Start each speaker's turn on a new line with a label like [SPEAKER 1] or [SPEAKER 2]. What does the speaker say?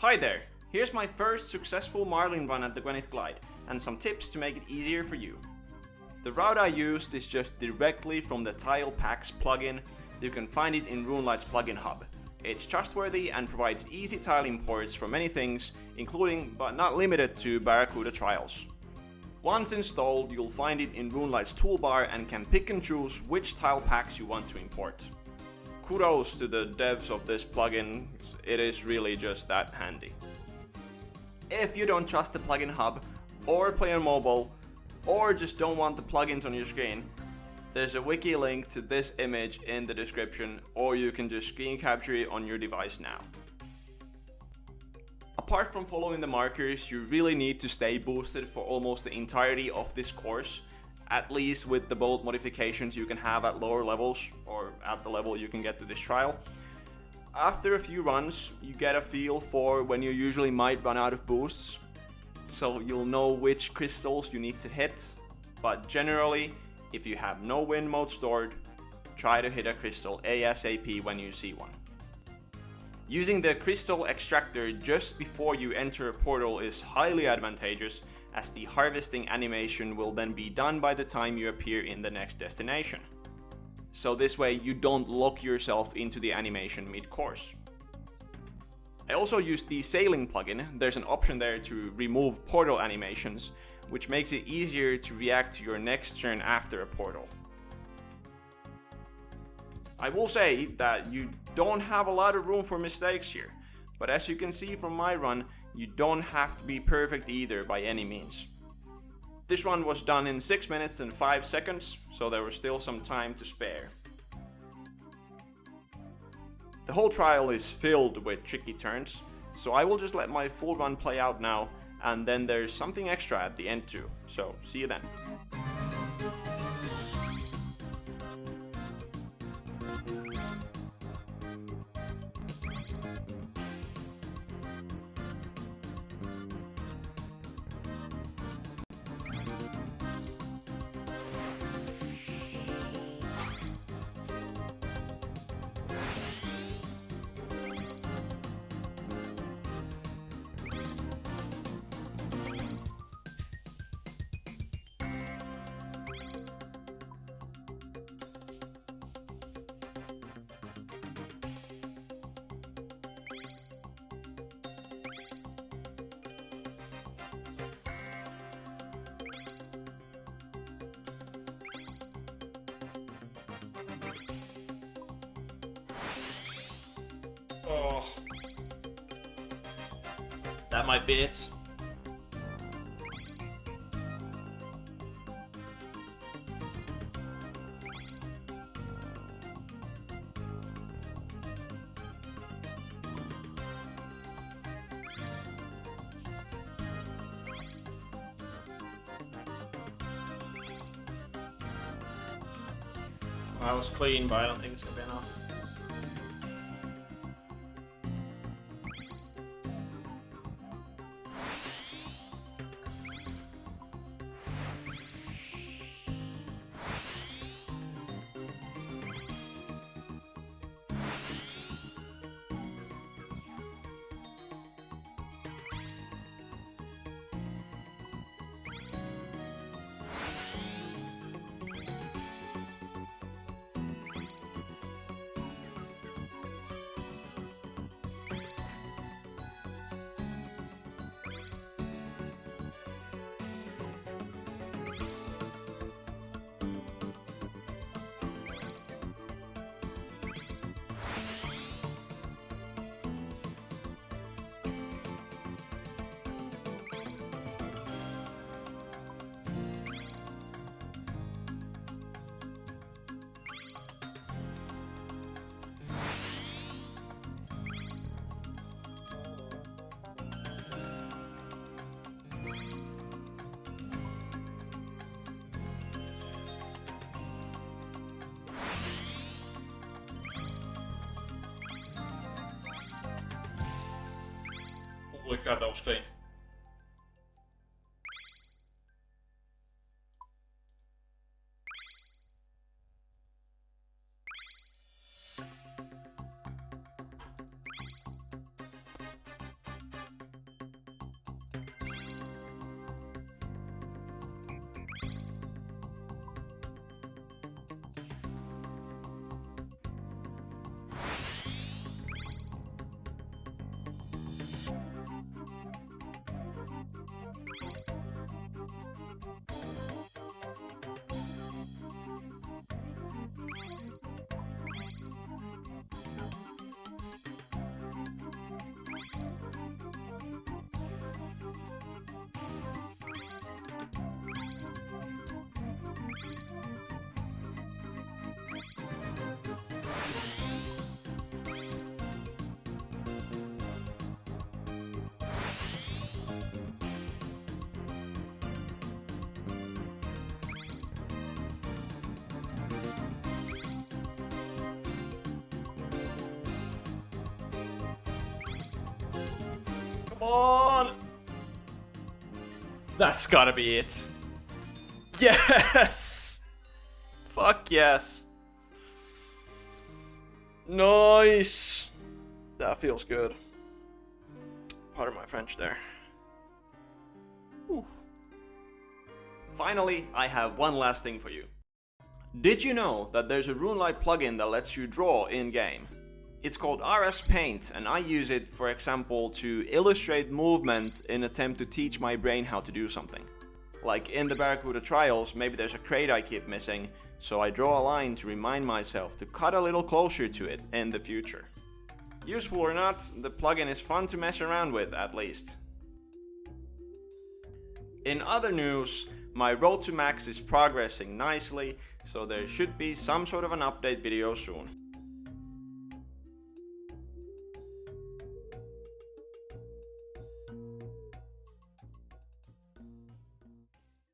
[SPEAKER 1] Hi there, here's my first successful Marlin run at the Gwenith Glide and some tips to make it easier for you. The route I used is just directly from the Tile Packs plugin. You can find it in Runelite's plugin hub. It's trustworthy and provides easy tile imports for many things, including but not limited to Barracuda Trials. Once installed, you'll find it in Runelite's toolbar and can pick and choose which tile packs you want to import. Kudos to the devs of this plugin, it is really just that handy. If you don't trust the plugin hub, or play on mobile, or just don't want the plugins on your screen, there's a wiki link to this image in the description, or you can just screen capture it on your device now. Apart from following the markers, you really need to stay boosted for almost the entirety of this course, at least with the bolt modifications you can have at lower levels, or at the level you can get to this trial. After a few runs, you get a feel for when you usually might run out of boosts, so you'll know which crystals you need to hit, but generally, if you have no wind mode stored, try to hit a crystal ASAP when you see one. Using the crystal extractor just before you enter a portal is highly advantageous, as the harvesting animation will then be done by the time you appear in the next destination. So this way you don't lock yourself into the animation mid-course. I also used the sailing plugin. There's an option there to remove portal animations, which makes it easier to react to your next turn after a portal. I will say that you don't have a lot of room for mistakes here, but as you can see from my run, you don't have to be perfect either by any means. This run was done in 6 minutes and 5 seconds, so there was still some time to spare. The whole trial is filled with tricky turns, so I will just let my full run play out now, and then there's something extra at the end too, so see you then. Oh, that might be it. Well, that was clean, but I don't think it's gonna be enough. Holy crap, that was clean. on! That's gotta be it. Yes! Fuck yes. Nice. That feels good. Pardon my French there. Oof. Finally, I have one last thing for you. Did you know that there's a Runelite plugin that lets you draw in-game? It's called RSPaint, and I use it, for example, to illustrate movement in an attempt to teach my brain how to do something. Like in the Barracuda Trials, maybe there's a crate I keep missing, so I draw a line to remind myself to cut a little closer to it in the future. Useful or not, the plugin is fun to mess around with, at least. In other news, my road to max is progressing nicely, so there should be some sort of an update video soon.